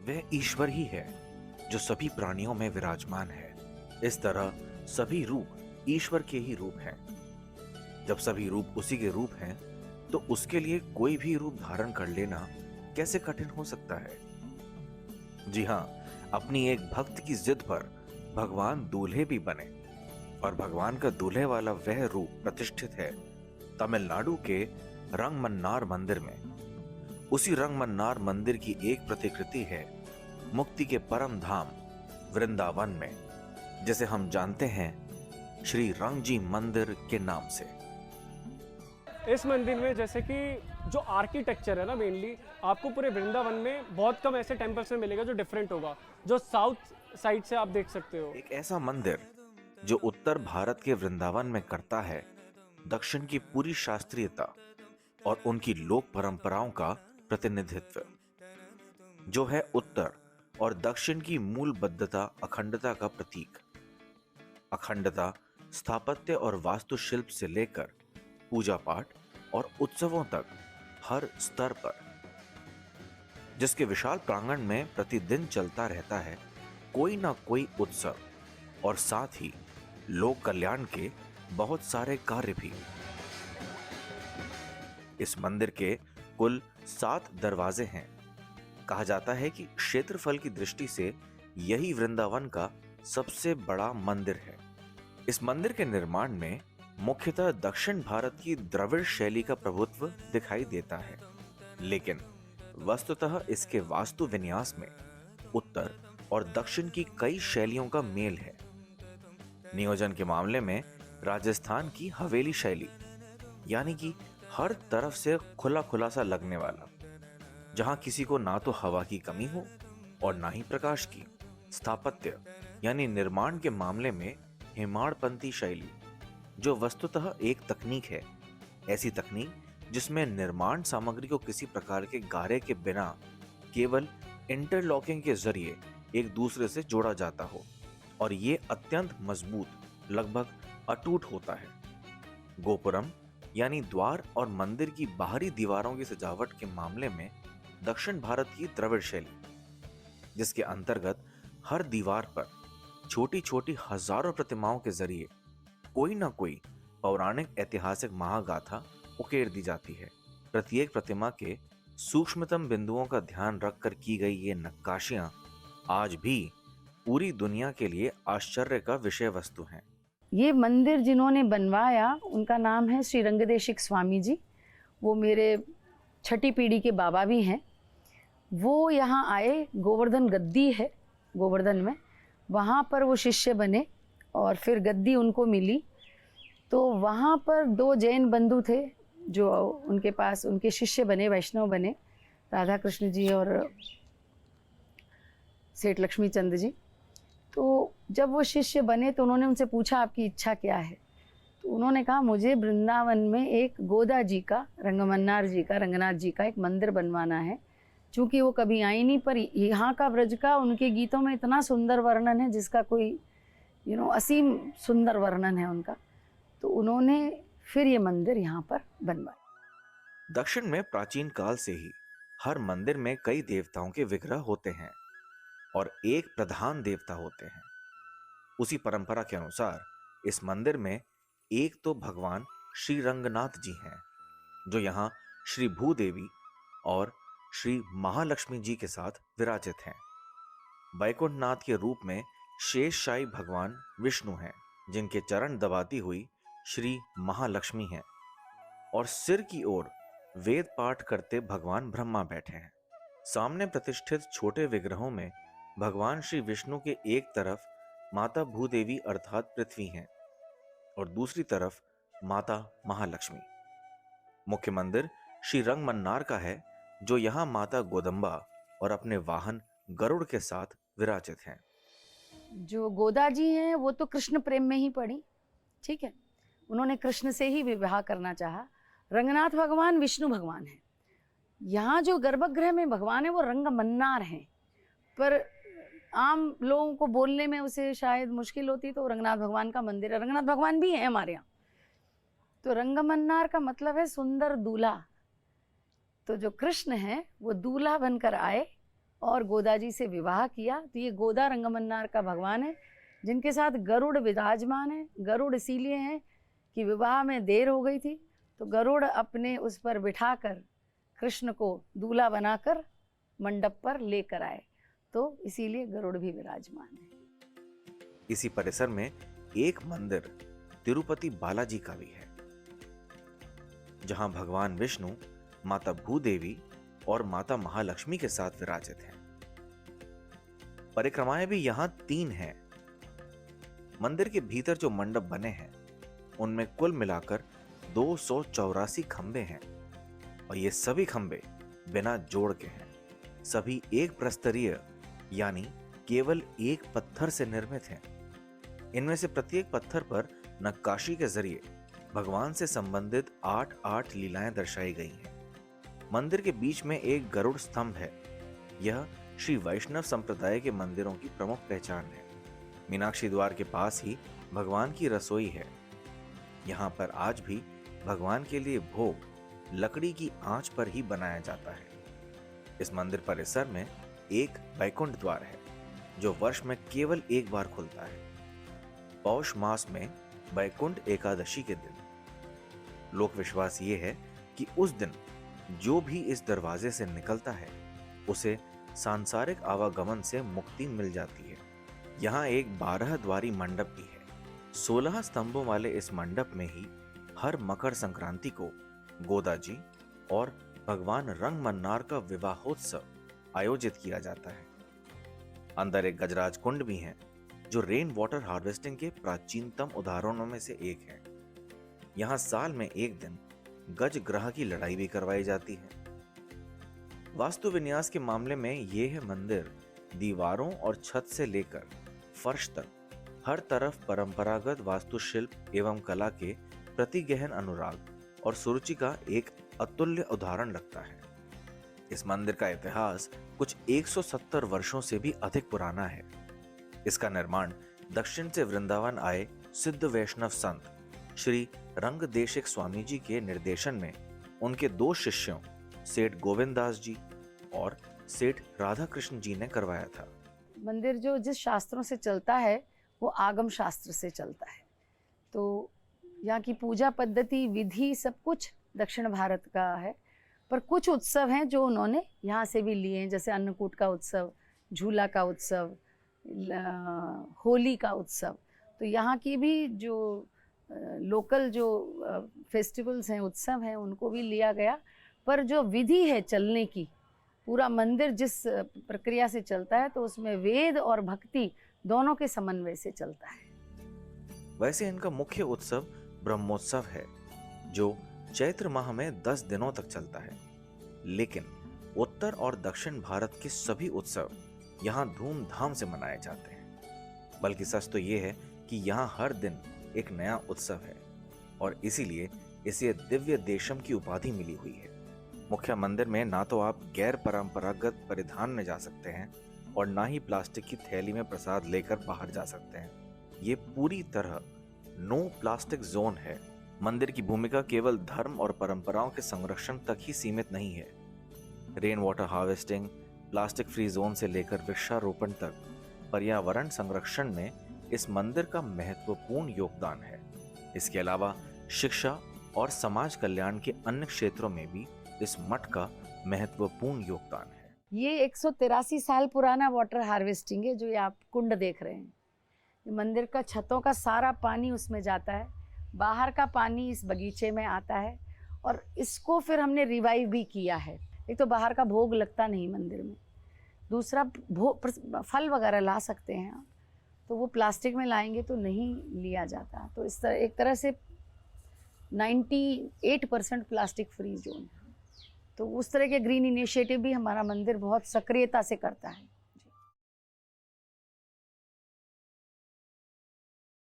वह ईश्वर ही है जो सभी प्राणियों में विराजमान है। इस तरह सभी रूप ईश्वर के ही रूप हैं। जब सभी रूप उसी के रूप हैं, तो उसके लिए कोई भी रूप धारण कर लेना कैसे कठिन हो सकता है। जी हाँ, अपनी एक भक्त की जिद पर भगवान दूल्हे भी बने, और भगवान का दूल्हे वाला वह रूप प्रतिष्ठित है तमिलनाडु के रंगमन्नार मंदिर में। उसी रंगमन्नार मंदिर की एक प्रतिकृति है मुक्ति के परम धाम वृंदावन में, जिसे हम जानते हैं श्री रंगजी मंदिर के नाम से। इस मंदिर में जैसे कि जो आर्किटेक्चर है ना, मेनली आपको पूरे वृंदावन में बहुत कम ऐसे टेम्पल्स में मिलेगा जो डिफरेंट होगा, जो साउथ साइड से आप देख सकते हो। एक ऐसा मंदिर जो उत्तर भारत के वृंदावन में करता है दक्षिण की पूरी शास्त्रीयता और उनकी लोक परंपराओं का प्रतिनिधित्व, जो है उत्तर और दक्षिण की मूलबद्धता अखंडता का प्रतीक। अखंडता स्थापत्य और वास्तुशिल्प से लेकर पूजा पाठ और उत्सवों तक हर स्तर पर, जिसके विशाल प्रांगण में प्रतिदिन चलता रहता है कोई ना कोई उत्सव, और साथ ही लोक कल्याण के बहुत सारे कार्य भी। इस मंदिर के कुल 7 दरवाजे हैं। कहा जाता है कि क्षेत्रफल की दृष्टि से यही वृंदावन का सबसे बड़ा मंदिर है। इस मंदिर के निर्माण में मुख्यतः दक्षिण भारत की द्रविड़ शैली का प्रभुत्व दिखाई देता है, लेकिन वस्तुतः इसके वास्तु विन्यास में उत्तर और दक्षिण की कई शैलियों का मेल है। नियोजन के मामले में राजस्थान की हवेली शैली, यानी कि हर तरफ से खुला खुला सा लगने वाला, जहां किसी को ना तो हवा की कमी हो और ना ही प्रकाश की। स्थापत्य यानी निर्माण के मामले में हेमाड़पंथी शैली, जो वस्तुतः एक तकनीक है, ऐसी तकनीक जिसमें निर्माण सामग्री को किसी प्रकार के गारे के बिना केवल इंटरलॉकिंग के जरिए एक दूसरे से जोड़ा जाता हो, और ये अत्यंत मजबूत, लगभग अटूट होता है। गोपुरम यानी द्वार और मंदिर की बाहरी दीवारों की सजावट के मामले में दक्षिण भारत की द्रविड़ शैली, जिसके अंतर्गत हर दीवार पर छोटी छोटी हजारों प्रतिमाओं के जरिए कोई ना कोई पौराणिक ऐतिहासिक महागाथा उकेर दी जाती है। प्रत्येक प्रतिमा के सूक्ष्मतम बिंदुओं का ध्यान रखकर की गई ये नक्काशियां आज भी पूरी दुनिया के लिए आश्चर्य का विषय वस्तु हैं। ये मंदिर जिन्होंने बनवाया उनका नाम है श्री रंगदेशिक स्वामी जी। वो मेरे छठी पीढ़ी के बाबा भी हैं। वो यहाँ आए, गोवर्धन गद्दी है गोवर्धन में, वहाँ पर वो शिष्य बने और फिर गद्दी उनको मिली। तो वहाँ पर 2 जैन बंधु थे जो उनके पास उनके शिष्य बने, वैष्णव बने, राधा कृष्ण जी और सेठ लक्ष्मी चंद जी। तो जब वो शिष्य बने तो उन्होंने उनसे पूछा आपकी इच्छा क्या है। तो उन्होंने कहा मुझे वृंदावन में एक गोदा जी का, रंगमन्नार जी का, रंगनाथ जी का एक मंदिर बनवाना है। चूँकि वो कभी आई नहीं, पर यहाँ का ब्रज का उनके गीतों में इतना सुंदर वर्णन है जिसका कोई असीम सुंदर वर्णन है उनका। तो उन्होंने फिर ये मंदिर यहाँ पर बनवाया। दक्षिण में प्राचीन काल से ही हर मंदिर में कई देवताओं के विग्रह होते हैं और एक प्रधान देवता होते हैं। उसी परंपरा के अनुसार इस मंदिर में एक तो भगवान श्री रंगनाथ जी हैं, जो यहाँ श्री भूदेवी और श्री महालक्ष्मी जी के साथ विराजित हैं। वैकुंठनाथ के रूप में शेषशाही भगवान विष्णु हैं, जिनके चरण दबाती हुई श्री महालक्ष्मी हैं, और सिर की ओर वेद पाठ करते भगवान ब्रह्मा बैठे हैं। सामने प्रतिष्ठित छोटे विग्रहों में भगवान श्री विष्णु के एक तरफ माता भूदेवी अर्थात पृथ्वी हैं और दूसरी तरफ माता महालक्ष्मी। मुख्य मंदिर श्री रंगमन्नार का है, जो यहाँ माता गोदम्बा और अपने वाहन गरुड़ के साथ विराजित हैं। जो गोदा जी हैं वो तो कृष्ण प्रेम में ही पड़ी, ठीक है, उन्होंने कृष्ण से ही विवाह करना चाहा। रंगनाथ भगवान विष्णु भगवान हैं। यहाँ जो गर्भगृह में भगवान है वो रंगमन्नार हैं, पर आम लोगों को बोलने में उसे शायद मुश्किल होती, तो रंगनाथ भगवान का मंदिर है। रंगनाथ भगवान भी है हमारे यहाँ। तो रंगमन्नार का मतलब है सुंदर दूल्हा। तो जो कृष्ण है वो दूल्हा बनकर आए और गोदा जी से विवाह किया। तो ये गोदा रंगमन्नार का भगवान है जिनके साथ गरुड़ विराजमान है। गरुड़ इसीलिए है कि विवाह में देर हो गई थी तो गरुड़ अपने उस पर बिठाकर कृष्ण को दूल्हा बनाकर मंडप पर लेकर आए, तो इसीलिए गरुड़ भी विराजमान है। इसी परिसर में एक मंदिर तिरुपति बालाजी का भी है, जहां भगवान विष्णु, माता भूदेवी और माता महालक्ष्मी के साथ विराजित हैं। परिक्रमाएं भी यहां 3 हैं। मंदिर के भीतर जो मंडप बने हैं उनमें कुल मिलाकर 284 खंबे हैं और ये सभी खंबे बिना जोड़ के हैं। सभी एक प्रस्तरीय यानी केवल एक पत्थर से निर्मित हैं। इनमें से प्रत्येक पत्थर पर नक्काशी के जरिए भगवान से संबंधित 8 लीलाएं दर्शाई गई हैं। मंदिर के बीच में एक गरुड़ स्तंभ है। यह श्री वैष्णव संप्रदाय के मंदिरों की प्रमुख पहचान है। मीनाक्षी द्वार के पास ही भगवान की रसोई है। यहाँ पर आज भी भगवान के लिए भोग लकड़ी की आंच पर ही बनाया जाता है। इस मंदिर परिसर में एक वैकुंठ द्वार है जो वर्ष में केवल एक बार खुलता है, पौष मास में वैकुंठ एकादशी के दिन। लोक विश्वास ये है कि उस दिन जो भी इस दरवाजे से निकलता है उसे सांसारिक आवागमन से मुक्ति मिल जाती है। यहाँ एक 12 द्वारी मंडप भी है। 16 स्तंभों वाले इस मंडप में ही हर मकर संक्रांति को गोदा जी और भगवान रंगमन्नार का विवाहोत्सव आयोजित किया जाता है। अंदर एक गजराज कुंड भी है जो रेन वाटर हार्वेस्टिंग के प्राचीनतम उदाहरणों में से एक है। यहाँ साल में एक दिन गज ग्रह की लड़ाई भी करवाई जाती है। वास्तु विन्यास के मामले में यह मंदिर दीवारों और छत से लेकर फर्श तक हर तरफ परंपरागत वास्तुशिल्प एवं कला के प्रति गहन अनुराग और सुरुचि का एक अतुल्य उदाहरण लगता है। इस मंदिर का इतिहास कुछ 170 वर्षों से भी अधिक पुराना है। इसका निर्माण दक्षिण से वृंदावन आए सिद्ध वैष्णव संत श्री रंगदेशिक स्वामी जी के निर्देशन में उनके 2 शिष्यों सेठ गोविंद दास जी और सेठ राधा कृष्ण जी ने करवाया था। मंदिर जो जिस शास्त्रों से चलता है वो आगम शास्त्र से चलता है। तो यहाँ की पूजा पद्धति, विधि सब कुछ दक्षिण भारत का है, पर कुछ उत्सव हैं जो उन्होंने यहाँ से भी लिए हैं, जैसे अन्नकूट का उत्सव, झूला का उत्सव, होली का उत्सव। तो यहाँ की भी जो लोकल जो फेस्टिवल्स हैं, उत्सव हैं, उनको भी लिया गया। पर जो विधि है चलने की, पूरा मंदिर जिस प्रक्रिया से चलता है तो उसमें वेद और भक्ति दोनों के समन्वय से चलता है। वैसे इनका मुख्य उत्सव ब्रह्मोत्सव है जो चैत्र माह में 10 दिनों तक चलता है। लेकिन उत्तर और दक्षिण भारत के सभी उत्सव यहाँ धूमधाम से मनाए जाते हैं। बल्कि सच तो ये है कि यहाँ हर दिन एक नया उत्सव है और इसीलिए इसे दिव्य देशम की उपाधि मिली हुई है। मुख्य मंदिर में ना तो आप गैर परंपरागत परिधान में जा सकते हैं और ना ही प्लास्टिक की थैली में प्रसाद लेकर बाहर जा सकते हैं। ये पूरी तरह नो प्लास्टिक जोन है। मंदिर की भूमिका केवल धर्म और परंपराओं के संरक्षण तक ही सीमित नहीं है। Rain water harvesting, plastic free zone से लेकर वृक्षारोपण तक पर्यावरण संरक्षण में इस मंदिर का महत्वपूर्ण योगदान है। इसके अलावा शिक्षा और समाज कल्याण के अन्य क्षेत्रों में भी इस मठ का महत्वपूर्ण योगदान है। ये 183 साल पुराना वाटर हार्वेस्टिंग है जो ये आप कुंड देख रहे हैं। मंदिर का छतों का सारा पानी उसमें जाता है, बाहर का पानी इस बगीचे में आता है और इसको फिर हमने रिवाइव भी किया है। एक तो बाहर का भोग लगता नहीं मंदिर में, दूसरा फल वगैरह ला सकते हैं आप, तो वो प्लास्टिक में लाएंगे तो नहीं लिया जाता। तो इस तरह एक तरह से 98% प्लास्टिक फ्री जोन है। तो उस तरह के ग्रीन इनिशिएटिव भी हमारा मंदिर बहुत सक्रियता से करता है।